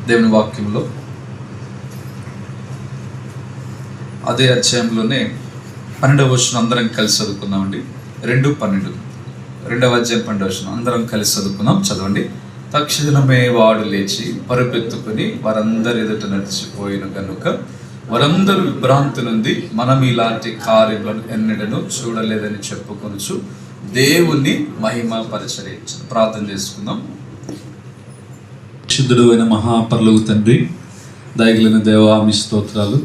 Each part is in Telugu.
దేవుని వాక్యంలో అదే అధ్యాయంలోనే 12వ వచనం అందరం కలిసి చదువుకుందామండి. 2:12 2వ అధ్యాయం 12వ వచనం అందరం కలిసి చదువుకుందాం. చదవండి. తక్షణమే వాడు లేచి పరుపెత్తుకుని వారందరి ఎదుట నడిచిపోయిన కనుక వారందరూ విభ్రాంతి నుండి మనం ఇలాంటి కార్యములను ఎన్నడను చూడలేదని చెప్పుకొనుచు దేవుని మహిమ పరిచర్య. ప్రార్థన చేసుకుందాం. శుద్ధుడు అయిన మహాపరలోక తండ్రి, దయగలిగిన దేవా, మీ స్తోత్రాలు.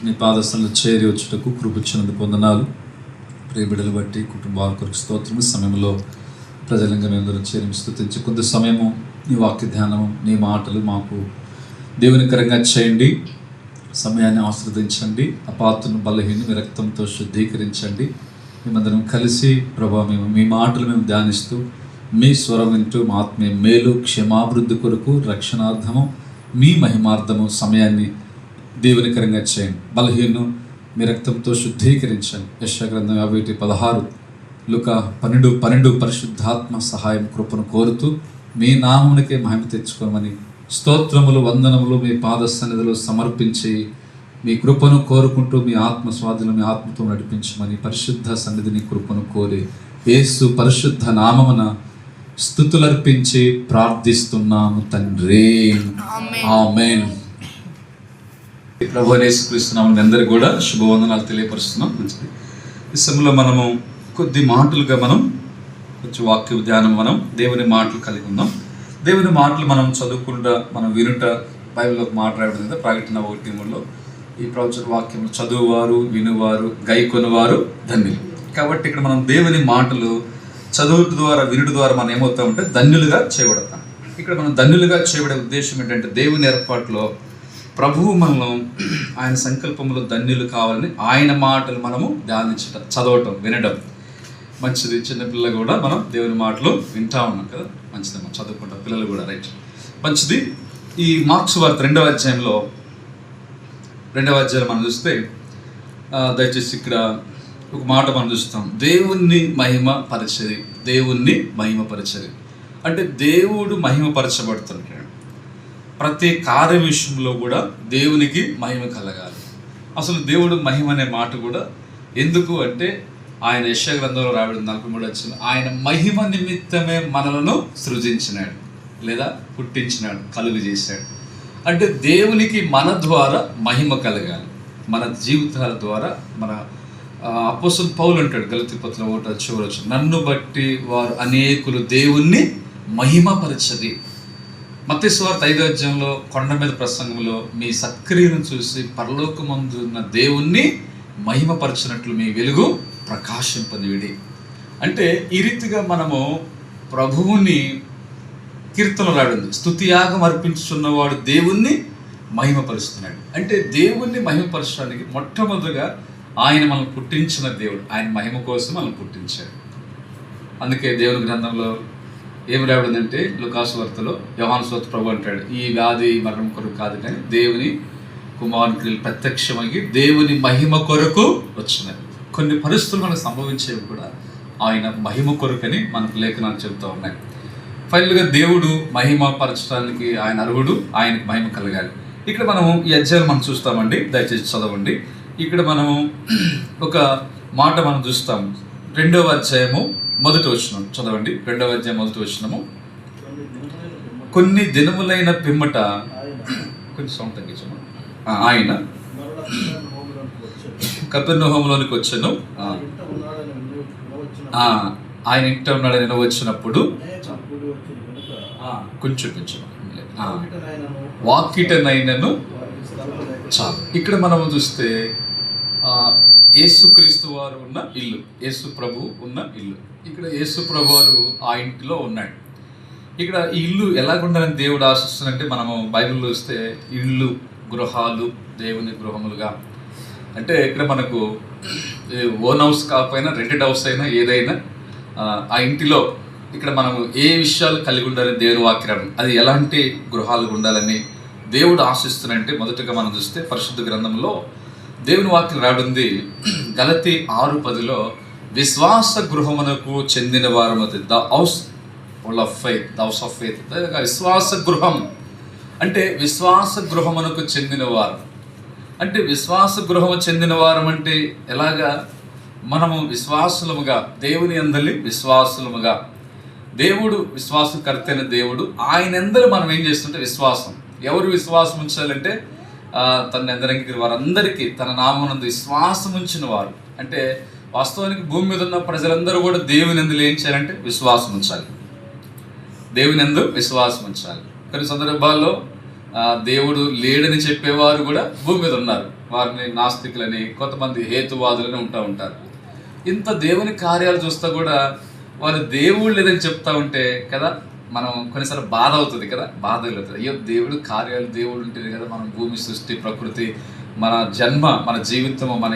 మీ పాదస్థంలో చేరి వచ్చుటకు కృపచ్చినందుకు వందనాలు. ప్రియబిడలు బట్టి కుటుంబాల కొరకు స్తోత్రము. సమయంలో ప్రజలంగా మేమందరూ చేరి స్తుతించి కొంత సమయము నీ వాక్య ధ్యానము, నీ మాటలు మాకు దేవునికరంగా చేయండి. సమయాన్ని ఆస్వాదించండి. అపాత్రను బలహీన మీ రక్తంతో శుద్ధీకరించండి. మేమందరం కలిసి ప్రభా మీ మాటలు మేము ధ్యానిస్తూ మీ స్వరం వింటూ మా ఆత్మీయ మేలు, క్షమాభివృద్ధి కొరకు, రక్షణార్థము, మీ మహిమార్థము సమయాన్ని దేవునికరంగా చేయండి. బలహీను మీ రక్తంతో శుద్ధీకరించండి. యెషయా గ్రంథం 51:16, లూకా 12:12 పరిశుద్ధాత్మ సహాయం కృపను కోరుతూ మీ నామమునికే మహిమ తెచ్చుకోమని స్తోత్రములు, వందనములు మీ పాద సన్నిధిలో సమర్పించి మీ కృపను కోరుకుంటూ మీ ఆత్మ స్వాధీనం, మీ ఆత్మతో నడిపించమని పరిశుద్ధ సన్నిధిని కృపను కోరి యేసు పరిశుద్ధ నామమున స్తుతులర్పించి ప్రార్థిస్తున్నాము తండ్రి. ఆమేన్. ప్రభువైన యేసుక్రీస్తు నామమున అందరికీ కూడా శుభవందనాలు తెలియపరుస్తున్నాం. మంచిది. ఈ సమయంలో మనము కొద్ది మాటలుగా కొంచెం వాక్య ధ్యానం, దేవుని మాటలు కలిగి ఉన్నాం. దేవుని మాటలు మనం చదువుకుంటా, మనం వినుట, బైబిల్లో మాట్లాడేది ప్రకటన 1:3లో ఈ ప్రవచన వాక్యం చదువువారు, వినువారు, గైకొనువారు ధన్యులు. కాబట్టి ఇక్కడ మనం దేవుని మాటలు చదువు ద్వారా, వినుట ద్వారా మనం ఏమవుతామంటే ధన్యులుగా చేయబడతాం. ఇక్కడ మనం ధన్యులుగా చేయబడే ఉద్దేశం ఏంటంటే దేవుని ఏర్పాటులో ప్రభువు మనలో ఆయన సంకల్పంలో ధన్యులు కావాలని ఆయన మాటలు మనము ధ్యానించటం, చదవటం, వినడం మంచిది. చిన్నపిల్లలు కూడా మనం దేవుని మాటలు వింటా ఉన్నాం కదా, మంచిది. మనం చదువుకుంటాం, పిల్లలు కూడా, రైట్, మంచిది. ఈ మార్క్స్ వార్త 2వ అధ్యాయంలో మనం చూస్తే దయచేసి ఇక్కడ ఒక మాట మనం చూస్తాం. దేవుణ్ణి మహిమపరచరి, దేవుణ్ణి మహిమపరచరి అంటే దేవుడు మహిమపరచబడుతున్నాడు. ప్రతి కార్య విషయంలో కూడా దేవునికి మహిమ కలగాలి. అసలు దేవుడు మహిమ అనే మాట కూడా ఎందుకు అంటే ఆయన యెషయా గ్రంథంలో రాయబడింది 43 ఆయన మహిమ నిమిత్తమే మనలను సృజించినాడు లేదా పుట్టించినాడు, కలుగు చేశాడు. అంటే దేవునికి మన ద్వారా మహిమ కలగాలి. మన జీవితాల ద్వారా మన అపోస్తలుడు పౌలు అంటాడు గలతీ పత్రిక 1:8, నన్ను బట్టి వారు అనేకులు దేవుణ్ణి మహిమపరచది. మత్తయి సువార్త 5వ అధ్యాయంలో కొండ మీద ప్రసంగంలో మీ సత్క్రియలను చూసి పరలోకమందున్న దేవుణ్ణి మహిమపరచినట్లు మీ వెలుగు ప్రకాశింపనివిడి. అంటే ఈ రీతిగా మనము ప్రభువుని కీర్తనలు రాడింది, స్తుతియాగం అర్పించుచున్నవాడు దేవుణ్ణి మహిమపరుస్తున్నాడు. అంటే దేవుణ్ణి మహిమపరచడానికి మొట్టమొదటిగా ఆయన మనల్ని పుట్టించిన దేవుడు, ఆయన మహిమ కోసం మనల్ని పుట్టించాడు. అందుకే దేవుని గ్రంథంలో ఏమి రాబడిందంటే లూకాసు వార్తలో యోహాను సువార్త ప్రభు అంటాడు, ఈ వ్యాధి మరణం కొరకు కాదు కానీ దేవుని కుమారునికి ప్రత్యక్షమయ్యి దేవుని మహిమ కొరకు వచ్చినాయి. కొన్ని పరిస్థితులు మనకు సంభవించేవి కూడా ఆయన మహిమ కొరకని మనకు లేఖనాలు చెబుతూ ఉన్నాయి. ఫైనల్గా దేవుడు మహిమ పరచడానికి ఆయన అర్హుడు, ఆయనకు మహిమ కలగాలి. ఇక్కడ మనము ఈ అధ్యాయం మనం చూస్తామండి, దయచేసి చదవండి. ఇక్కడ మనము ఒక మాట మనం చూస్తాం. 2వ అధ్యాయము 1వ వచనం చదవండి. 2వ అధ్యాయం 1వ వచనము. కొన్ని దినములైన పిమ్మట, కొంచెం సౌండ్ తగ్గించము, ఆయన కపెర్నహూములోనికి వచ్చాను, ఆయన ఇంట ఉన్నాడని వచ్చినప్పుడు కొంచెం వాకిటనైనను చాలు. ఇక్కడ మనం చూస్తే యేసుక్రీస్తు వారు ఉన్న ఇల్లు, యేసు ప్రభు ఉన్న ఇల్లు. ఇక్కడ యేసు ప్రభు వారు ఆ ఇంటిలో ఉన్నాడు. ఇక్కడ ఈ ఇల్లు ఎలాగుండాలని దేవుడు ఆశిస్తుందంటే, మనము బైబిల్లో వస్తే ఇల్లు, గృహాలు దేవుని గృహములుగా, అంటే ఇక్కడ మనకు ఓన్ హౌస్ కాకపోయినా రెంటెడ్ హౌస్ అయినా ఏదైనా ఆ ఇంటిలో ఇక్కడ మనము ఏ విషయాలు కలిగి ఉండాలని దేవుని వాక్యం, అది ఎలాంటి గృహాలు ఉండాలని దేవుడు ఆశిస్తున్నాడంటే, మొదటగా మనం చూస్తే పరిశుద్ధ గ్రంథంలో దేవుని వాక్యం రాబడింది. గలతీ 6:10లో విశ్వాస గృహమునకు చెందిన వారు, the house of faith, the house of faith, విశ్వాస గృహం అంటే విశ్వాస గృహమునకు చెందిన వారు. అంటే విశ్వాస గృహము చెందిన వారం అంటే ఎలాగా? మనము విశ్వాసులముగా, దేవుని యందలి విశ్వాసులముగా, దేవుడు విశ్వాసకర్త అయిన దేవుడు, ఆయన యందలి మనం ఏం చేస్తుంటే విశ్వాసం. ఎవరు విశ్వాసం ఉంచాలంటే తన ఎందరికి వారందరికీ తన నామమునందు విశ్వాసం ఉంచిన వారు. అంటే వాస్తవానికి భూమి మీద ఉన్న ప్రజలందరూ కూడా దేవుని యందు ఏం చేయాలంటే విశ్వాసం ఉంచాలి. దేవుని యందు విశ్వాసం ఉంచాలి. కొన్ని సందర్భాల్లో దేవుడు లేడని చెప్పేవారు కూడా భూమి మీద ఉన్నారు. వారిని నాస్తికులని, కొంతమంది హేతువాదులని ఉంటారు. ఇంత దేవుని కార్యాలు చూస్తా కూడా వారు దేవుడు లేదని చెప్తా ఉంటే కదా మనం కొన్నిసార్లు బాధ అవుతుంది కదా, బాధ కలుగుతుంది. అయ్యో దేవుడు కార్యాలు, దేవుడు ఉంటుంది కదా, మనం భూమి సృష్టి, ప్రకృతి, మన జన్మ, మన జీవితము, మన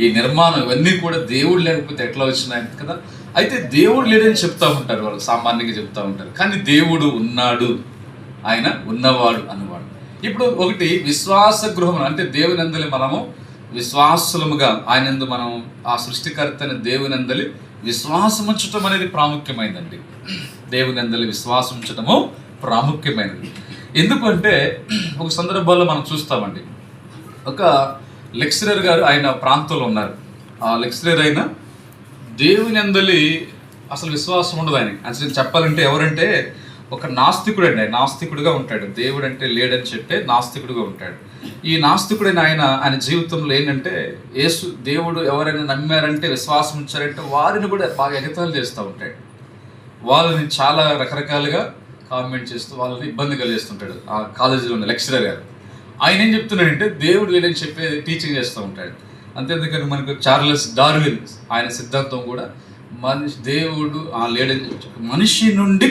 ఈ నిర్మాణం ఇవన్నీ కూడా దేవుడు లేకపోతే ఎట్లా వచ్చినాయి కదా. అయితే దేవుడు లేదని చెప్తా ఉంటారు వాళ్ళు, సామాన్యంగా చెప్తా ఉంటారు. కానీ దేవుడు ఉన్నాడు, ఆయన ఉన్నవాడు అన్నవాడు. ఇప్పుడు ఒకటి విశ్వాస గృహం అంటే దేవుని అందలి మనము విశ్వాసులముగా, ఆయనందు మనం ఆ సృష్టికర్త అయిన దేవుని అందలి విశ్వాసం ఉంచటం అనేది ప్రాముఖ్యమైనదండి. దేవుని అందలి విశ్వాసం ఉంచటము ప్రాముఖ్యమైనది. ఎందుకంటే ఒక సందర్భాల్లో మనం చూస్తామండి, ఒక లెక్చరర్ గారు ఆయన ప్రాంతంలో ఉన్నారు. ఆ లెక్చరర్ అయిన దేవుని అందలి అసలు విశ్వాసం ఉండదు ఆయన. అసలు చెప్పాలంటే ఎవరంటే ఒక నాస్తికుడు అండి. ఆయన నాస్తికుడుగా ఉంటాడు. దేవుడు అంటే లేడని చెప్పే నాస్తికుడుగా ఉంటాడు. ఈ నాస్తికుడైన ఆయన జీవితంలో ఏంటంటే దేవుడు ఎవరైనా నమ్మారంటే, విశ్వాసం ఉంచారంటే వారిని కూడా బాగా ఎగతాళి చేస్తూ ఉంటాడు. వాళ్ళని చాలా రకరకాలుగా కామెంట్ చేస్తూ వాళ్ళని ఇబ్బంది కలిగిస్తుంటాడు. ఆ కాలేజీలో ఉన్న లెక్చరర్ గారు ఆయన ఏం చెప్తున్నాడంటే దేవుడు లేడని చెప్పే టీచింగ్ చేస్తూ ఉంటాడు. అంతేందుకని మనకు చార్లెస్ డార్విన్ ఆయన సిద్ధాంతం కూడా దేవుడు లేడని, మనిషి నుండి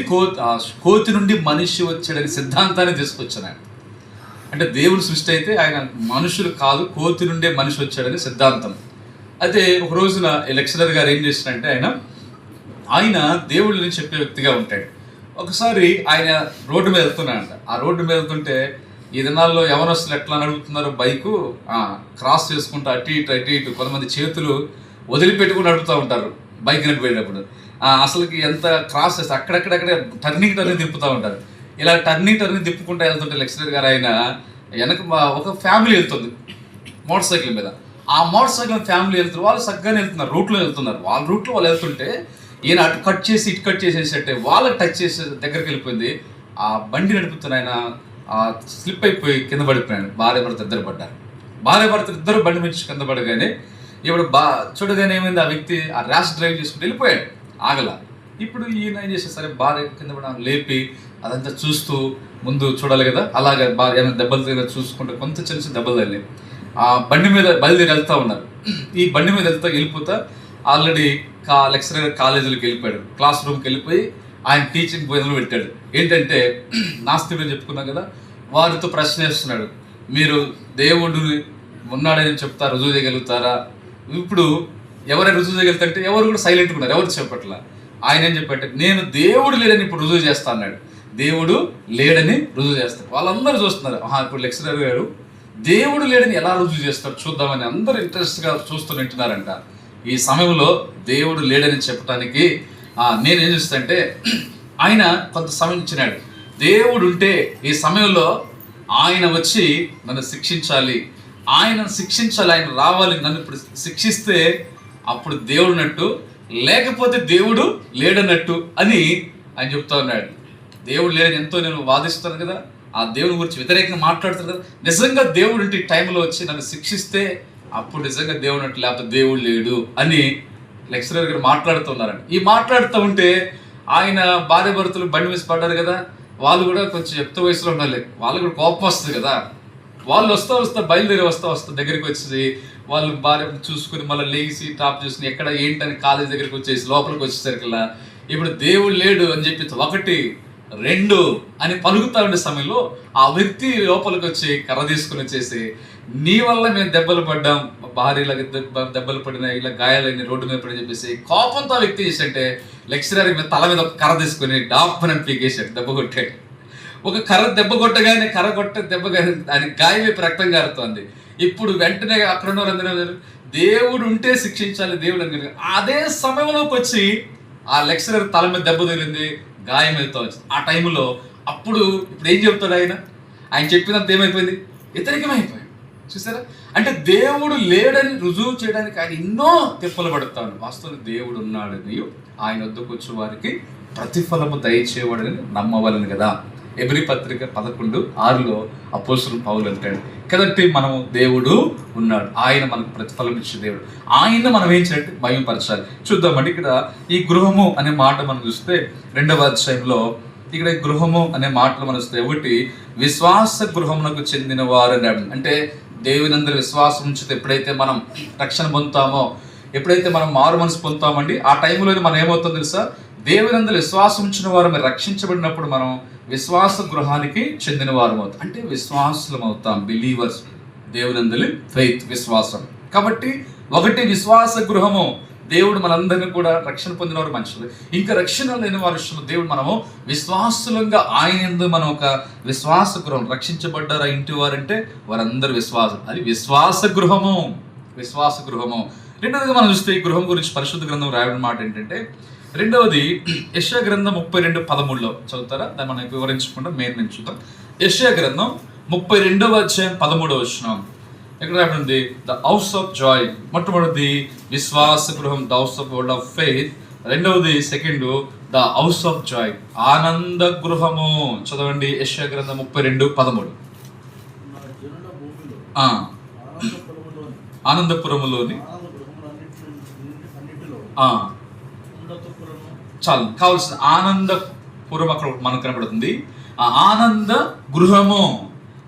కోతి నుండి మనిషి వచ్చాడని సిద్ధాంతాన్ని తీసుకొచ్చాను. అంటే దేవుడు సృష్టి అయితే ఆయన మనుషులు కాదు, కోతి నుండే మనిషి వచ్చాడని సిద్ధాంతం. అయితే ఒక రోజున ఈ లెక్చరర్ గారు ఏం చేస్తారంటే ఆయన దేవుడిని చెప్పే వ్యక్తిగా ఉంటాడు. ఒకసారి ఆయన రోడ్డు మీద వెళ్తున్నాడంట. ఆ రోడ్డు మీద వెళ్తుంటే ఈ దినాల్లో యవనస్తులు ఎట్లా నడుపుతున్నారు, బైకు క్రాస్ చేసుకుంటూ అటు ఇటు కొంతమంది చేతులు వదిలిపెట్టుకుని నడుపుతూ ఉంటారు బైక్ నడిపోయేటప్పుడు. అసలుకి ఎంత క్రాస్ చేస్తే అక్కడక్కడక్కడే టర్నింగ్ తిప్పుతూ ఉంటారు. ఇలా టర్నింగ్ తిప్పుకుంటూ వెళ్తుంటే లెక్చరర్ గారు ఆయన వెనక ఒక ఫ్యామిలీ వెళ్తుంది మోటార్ సైకిల్ మీద. ఆ మోటార్ సైకిల్ ఫ్యామిలీ వెళ్తున్నారు, వాళ్ళు చక్కగానే వెళ్తున్నారు, రూట్లో వెళ్తున్నారు. వాళ్ళ రూట్లో వాళ్ళు వెళ్తుంటే ఈయన అటు కట్ చేసి ఇటు కట్ చేసేసంటే వాళ్ళకి టచ్ చేసే దగ్గరికి వెళ్ళిపోయింది. ఆ బండి నడుపుతున్న ఆయన స్లిప్ అయిపోయి కింద పడిపోయాడు. భార్య భర్త ఇద్దరు బండి నుంచి కింద పడగానే ఇప్పుడు చూడగానే ఏమైంది, ఆ వ్యక్తి ఆ ర్యాష్ డ్రైవ్ చేసుకుంటూ వెళ్ళిపోయాడు, ఆగల. ఇప్పుడు ఈయన ఏం చేస్తే సరే భార్య కింద పడ లేపి అదంతా చూస్తూ ముందు చూడాలి కదా, అలాగే ఏమైనా దెబ్బలు తగిన చూసుకుంటే కొంత చిన్న దెబ్బలు తగిలి ఆ బండి మీద బయలుదేరి వెళ్తూ ఉన్నారు. ఈ బండి మీద వెళ్ళిపోతా ఆల్రెడీ లెక్చరర్ కాలేజీలోకి వెళ్ళిపోయాడు, క్లాస్ రూమ్కి వెళ్ళిపోయి ఆయన టీచింగ్ మొదలు పెట్టాడు. ఏంటంటే నాస్తికుడు చెప్పుకున్నాం కదా, వారితో ప్రశ్న వేస్తున్నాడు, మీరు దేవుడిని ఉన్నాడని చెప్తా రుజువు చేయగలుగుతారా? ఇప్పుడు ఎవరైనా రుజువు చేయగలుగుతారంటే ఎవరు కూడా సైలెంట్గా ఉన్నారు, ఎవరు చెప్పట్లా. ఆయన ఏం చెప్పంటే నేను దేవుడు లేడని ఇప్పుడు రుజువు చేస్తా అన్నాడు. దేవుడు లేడని రుజువు చేస్తాడు. వాళ్ళందరూ చూస్తున్నారు, ఇప్పుడు లెక్చరర్ గారు దేవుడు లేడని ఎలా రుజువు చేస్తాడు చూద్దామని అందరూ ఇంట్రెస్ట్గా చూస్తూ వింటున్నారంట. ఈ సమయంలో దేవుడు లేడని చెప్పడానికి నేనేం చేస్తానంటే ఆయన కొంత సమయం ఇచ్చినాడు. దేవుడు ఉంటే ఈ సమయంలో ఆయన వచ్చి నన్ను శిక్షించాలి, ఆయన రావాలి, నన్ను ఇప్పుడు శిక్షిస్తే అప్పుడు దేవుడు ఉన్నట్టు, లేకపోతే దేవుడు లేడన్నట్టు అని ఆయన చెప్తా ఉన్నాడు. దేవుడు లేడని ఎంతో నేను వాదిస్తాను కదా, ఆ దేవుని గురించి వ్యతిరేకంగా మాట్లాడుతాను కదా. నిజంగా దేవుడు ఉంటే ఈ టైంలో వచ్చి నన్ను శిక్షిస్తే అప్పుడు నిజంగా దేవుడు ఉన్నట్టు, లేకపోతే దేవుడు లేడు అని లెక్చరర్ గారు మాట్లాడుతున్నారండి. ఈ మాట్లాడుతూ ఉంటే ఆయన భార్య భర్తలు బండి మీద పడ్డారు కదా, వాళ్ళు కూడా కొంచెం యుక్త వయసులో ఉండాలి, వాళ్ళు కూడా కోపం వస్తుంది కదా. వాళ్ళు వస్తా బయలుదేరి వస్తా దగ్గరికి వచ్చి వాళ్ళు భార్య చూసుకుని మళ్ళీ లేచి టాప్ చేసుకుని ఎక్కడ ఏంటని కాలేజ్ దగ్గరికి వచ్చేసి లోపలికి వచ్చేసరికల్లా ఇప్పుడు దేవుడు లేడు అని చెప్పి 1 2 అని పలుకుతా ఉండే సమయంలో ఆ వ్యక్తి లోపలికి వచ్చి కర్ర తీసుకుని వచ్చేసి నీ వల్ల మేము దెబ్బలు పడ్డాం, భార్య దెబ్బలు పడిన ఇలా గాయాలని రోడ్డు మీద పడి చెప్పేసి కోపంతో ఆ వ్యక్తి చేసంటే లెక్చరర్ మీద తల మీద ఒక కర్ర తీసుకుని డాప్ని పీకేశాడు, దెబ్బ కొట్టాడు. ఒక దెబ్బ కొట్టగానే దెబ్బగానే దాని గాయం వైపు రక్తం కారుతోంది. ఇప్పుడు వెంటనే అక్కడ ఉన్న వాళ్ళందరూ దేవుడు ఉంటే శిక్షించాలి దేవుడు అని, అదే సమయంలోకి వచ్చి ఆ లెక్చరర్ తల మీద దెబ్బ తగిలింది, గాయం వెళ్తా వచ్చింది. ఆ టైంలో ఇప్పుడు ఏం చెప్తాడు ఆయన? ఆయన చెప్పినంత ఏమైపోయింది? వ్యతిరేకమైపోయింది. చూసారా? అంటే దేవుడు లేడని రుజువు చేయడానికి ఆయన ఎన్నో తిప్పలు పడతాడు. వాస్తవానికి దేవుడు ఉన్నాడని ఆయన వద్దకు వచ్చే వారికి ప్రతిఫలము దయచేవాడని నమ్మవలను కదా. ఎబ్రీ పత్రిక 11:6 అపోస్తలుడు పౌలు అంటాడు కదంటే మనము దేవుడు ఉన్నాడు, ఆయన మనకు ప్రతిఫలం ఇచ్చే దేవుడు, ఆయన మనం ఏం చేయాలంటే మహిమపరచాలి. చూద్దామండి. ఇక్కడ ఈ గృహము అనే మాట మనం చూస్తే 2వ అధ్యాయంలో ఇక్కడ గృహము అనే మాటలు మనం చూస్తే, ఒకటి విశ్వాస గృహమునకు చెందిన వారు అంటే దేవుని అందరి విశ్వాసం ఉంచితే ఎప్పుడైతే మనం రక్షణ పొందుతామో, ఎప్పుడైతే మనం మారు మనసు పొందుతామండి, ఆ టైంలోనే మనం ఏమవుతుందో తెలుసా? దేవుని అందరి విశ్వాసం ఉంచిన వారు మీరు రక్షించబడినప్పుడు మనం విశ్వాస గృహానికి చెందిన వారు అవుతాం. అంటే విశ్వాసులం అవుతాం, బిలీవర్స్. దేవుని అందరి ఫెయిత్, విశ్వాసం. కాబట్టి ఒకటి విశ్వాస గృహము, దేవుడు మనందరినీ కూడా రక్షణ పొందిన వారు మనుషులు. ఇంకా రక్షణ లేని వారి విషయంలో దేవుడు మనము విశ్వాసులంగా ఆయన యందు మనం ఒక విశ్వాస గృహం, రక్షించబడ్డారు ఆ ఇంటి వారంటే వారందరూ విశ్వాసం, అది విశ్వాస గృహము, విశ్వాస గృహము. రెండవదిగా మనం చూస్తే ఈ గృహం గురించి పరిశుద్ధ గ్రంథం రాయడం మాట ఏంటంటే, రెండవది యెషయా గ్రంథం 32:13 చదువుతారా? దాన్ని మనం వివరించకుండా మెయిన్ చూద్దాం. యెషయా గ్రంథం 32వ అధ్యాయం 13వ వచనం ఎక్కడ రాయబడింది? The house of joy. మొట్టమొదటిది విశ్వాస గృహం, the house of word of faith. రెండవది second the house of joy, ఆనంద గృహము. చదవండి యెషయా గ్రంథం 32:13. ఆనందపురములోని చాలు కావాల్సిన ఆనందపురం అక్కడ మనకు కనబడుతుంది, ఆ ఆనంద గృహము.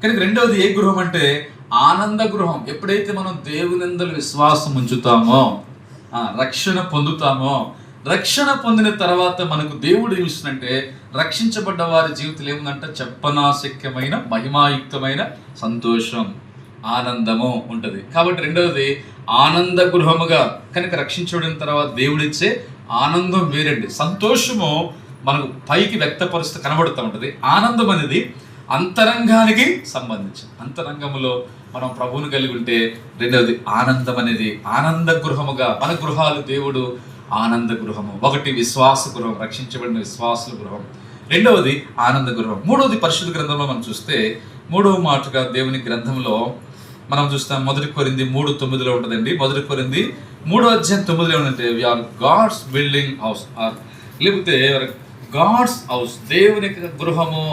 కనుక రెండవది ఏ గృహం అంటే ఆనంద గృహం. ఎప్పుడైతే మనం దేవునిందలి విశ్వాసం ఉంచుతామో, రక్షణ పొందుతామో, రక్షణ పొందిన తర్వాత మనకు దేవుడు ఏమిస్తుందంటే, రక్షించబడ్డ వారి జీవితంలో ఏముందంటే చెప్పనాశక్యమైన మహిమాయుక్తమైన సంతోషం, ఆనందము ఉంటుంది. కాబట్టి రెండవది ఆనంద గృహముగా. కనుక రక్షించబడిన తర్వాత దేవుడిచ్చే ఆనందం వేరండి. సంతోషము మనకు పైకి వ్యక్తపరుస్తూ కనబడుతూ ఉంటుంది. ఆనందం అనేది అంతరంగానికి సంబంధించి, అంతరంగంలో మనం ప్రభువుని కలిగి ఉంటే రెండవది ఆనందం అనేది ఆనంద గృహముగా. మన గృహాలు దేవుడు ఆనంద గృహము. ఒకటి విశ్వాస గృహం, రక్షించబడిన విశ్వాసుల గృహం. రెండవది ఆనంద గృహం. మూడవది పరిశుద్ధ గ్రంథంలో మనం చూస్తే మూడవ మాటగా దేవుని గ్రంథంలో మనం చూస్తాం. 1 కొరింథీ 3:9 ఉంటుందండి. 1 కొరింథీ 3:9 ఏమంటే, we are God's building house, లేకపోతే గాడ్స్ హౌస్, దేవుని గృహము.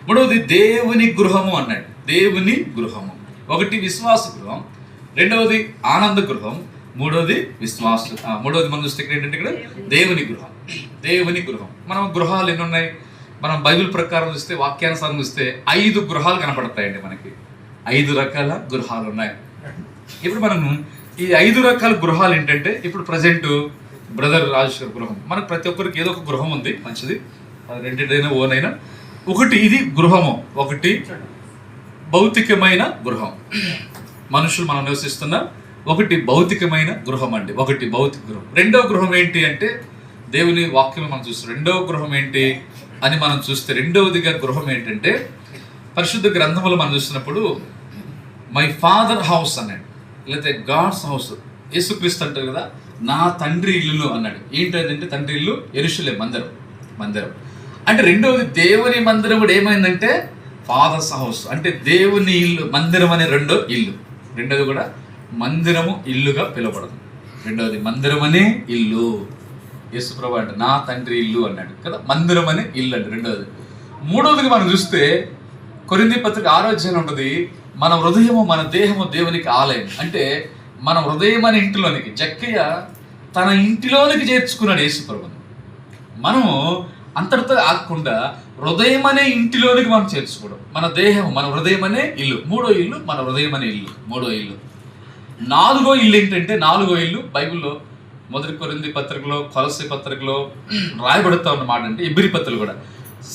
మూడవది దేవుని గృహము అన్నాడు, దేవుని గృహము. ఒకటి విశ్వాస గృహం, రెండవది ఆనంద గృహం, మూడవది మూడవది మనం చూస్తే ఇక్కడ ఏంటంటే ఇక్కడ దేవుని గృహం, దేవుని గృహం. మనం గృహాలు ఎన్ని ఉన్నాయి? మనం బైబిల్ ప్రకారం చూస్తే, వాక్యానుసారం చూస్తే 5 గృహాలు కనపడతాయండి మనకి. 5 రకాల గృహాలు ఉన్నాయి. ఇప్పుడు మనం ఈ 5 రకాల గృహాలు ఏంటంటే, ఇప్పుడు ప్రజెంట్ బ్రదర్ రాజేశ్వర్ గృహం, మనకు ప్రతి ఒక్కరికి ఏదో ఒక గృహం ఉంది, మంచిది, అది రెండింటిదైనా ఓన్ అయినా. ఒకటి ఇది గృహము, ఒకటి భౌతికమైన గృహం, మనుషులు మనం నివసిస్తున్న ఒకటి భౌతికమైన గృహం అండి, ఒకటి భౌతిక గృహం. రెండవ గృహం ఏంటి అంటే, దేవుని వాక్యం మనం చూస్తాం. రెండవ గృహం ఏంటి అని మనం చూస్తే, రెండవదిగా గృహం ఏంటంటే, పరిశుద్ధ గ్రంథములు మనం చూసినప్పుడు మై ఫాదర్ హౌస్ అన్నాడు, లేకపోతే గాడ్స్ హౌస్. యేసుక్రీస్తు అంటారు కదా, నా తండ్రి ఇల్లులు అన్నాడు. ఏంటంటే తండ్రి ఇల్లు యెరూషలేము, మందిరం. అంటే రెండవది దేవుని మందిరం కూడా ఏమైందంటే ఫాదర్స్ హౌస్, అంటే దేవుని ఇల్లు. మందిరం అనే రెండో ఇల్లు, రెండోది కూడా మందిరము ఇల్లుగా పిలువబడదు. రెండవది మందిరం అనే ఇల్లు. యేసుప్రభు అంటే నా తండ్రి ఇల్లు అన్నాడు కదా, మందిరం అనే ఇల్లు అంటే రెండవది. మూడవదిగా మనం చూస్తే కొరింథీ పత్రిక 6వ అధ్యాయం ఉంటుంది, మన హృదయము మన దేహము దేవునికి ఆలయం. అంటే మన హృదయం అనే ఇంటిలోనికి జక్కయ్య తన ఇంటిలోనికి చేర్చుకున్నాడు యేసుప్రభుని. మనము అంతటితో ఆగకుండా హృదయం అనే ఇంటిలోనికి మనం చేర్చుకోవడం. మన దేహం మన హృదయం అనే ఇల్లు. మూడో ఇల్లు మన హృదయం అనే ఇల్లు, మూడో ఇల్లు. 4వ ఇల్లు ఏంటంటే, 4వ ఇల్లు బైబిల్లో 1 కొరింథీ పత్రికలో, కొలస్సీ పత్రికలో రాయబడుతూ ఉన్నమాట. అంటే ఎబ్రీ పత్రికలు కూడా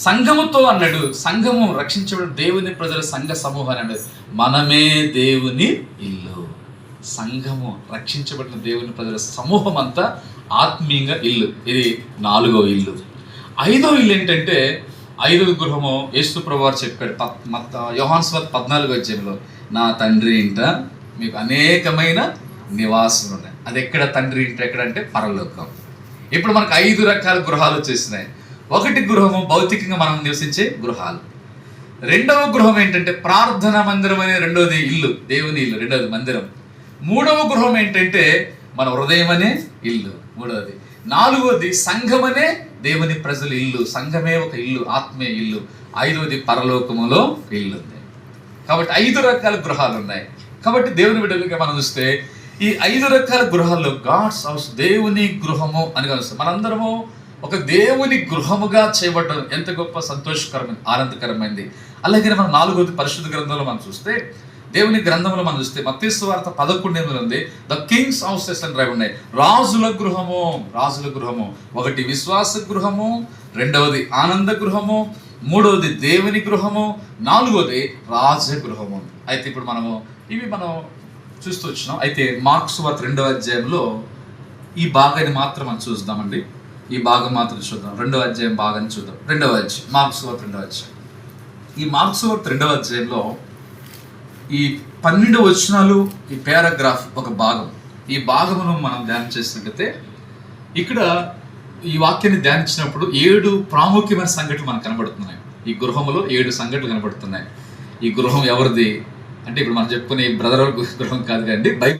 సంఘముతో అన్నాడు. సంఘము రక్షించబడిన దేవుని ప్రజల సంఘ సమూహాన్ని అన్నాడు. మనమే దేవుని ఇల్లు. సంఘము రక్షించబడిన దేవుని ప్రజల సమూహం అంతా ఆత్మీయంగా ఇల్లు. ఇది 4వ ఇల్లు. 5వ ఇల్లు ఏంటంటే, 5వ గృహము యేసు ప్రభువారు చెప్పాడు యోహాను సువార్త 14వ అధ్యాయంలో, నా తండ్రి ఇంట మీకు అనేకమైన నివాసాలు ఉన్నాయి. అది ఎక్కడ? తండ్రి ఇంట ఎక్కడంటే పరలోకం. ఇప్పుడు మనకు 5 రకాల గృహాలు వచ్చేసినాయి. ఒకటి గృహము భౌతికంగా మనం నివసించే గృహాలు, రెండవ గృహం ఏంటంటే ప్రార్థనా మందిరం అనే రెండవది ఇల్లు, దేవుని ఇల్లు, రెండవది మందిరం. మూడవ గృహం ఏంటంటే మన హృదయం అనే ఇల్లు, మూడవది. నాలుగవది సంఘం అనే దేవుని ప్రజల ఇల్లు, సంఘమే ఒక ఇల్లు, ఆత్మీయ ఇల్లు. ఐదవది పరలోకములో ఇల్లు ఉంది. కాబట్టి 5 రకాల గృహాలు ఉన్నాయి. కాబట్టి దేవుని బిడ్డలుగా మనం చూస్తే ఈ 5 రకాల గృహాల్లో గాడ్స్ హౌస్, దేవుని గృహము అని కలుస్తాం. మనందరము ఒక దేవుని గృహముగా చేయబడ్డం ఎంత గొప్ప సంతోషకరమైంది, ఆనందకరమైంది. అలాగే మనం 4వది పరిశుద్ధ గ్రంథంలో మనం చూస్తే, దేవుని గ్రంథంలో మనం చూస్తే మత్తయి సువార్త 11:8 ఉంది. ద కింగ్స్ హౌసెస్ అని రాయి ఉన్నాయి. రాజుల గృహము, రాజుల గృహము. ఒకటి విశ్వాస గృహము, రెండవది ఆనంద గృహము, మూడవది దేవుని గృహము, నాలుగవది రాజగృహము. అయితే ఇప్పుడు మనం చూస్తూ వచ్చినాం. అయితే మార్కు సువార్త 2వ అధ్యాయంలో ఈ భాగాన్ని మాత్రం మనం చూద్దామండి. ఈ భాగం మాత్రం చూద్దాం. 2వ అధ్యాయం భాగాన్ని చూద్దాం. 2వ అధ్యాయం మార్కు సువార్త 2వ అధ్యాయం. ఈ మార్కు సువార్త 2వ అధ్యాయంలో ఈ 12 వచనాలు, ఈ పారాగ్రాఫ్ ఒక భాగం. ఈ భాగమును మనం ధ్యానం చేసినట్లయితే ఇక్కడ ఈ వాక్యాన్ని ధ్యానించినప్పుడు 7 ప్రాముఖ్యమైన సంఘటనలు మనకు కనబడుతున్నాయి. ఈ గృహములో 7 సంఘటనలు కనబడుతున్నాయి. ఈ గృహం ఎవరిది అంటే ఇప్పుడు మనం చెప్పుకునే బ్రదర్ గృహం కాదు కానీ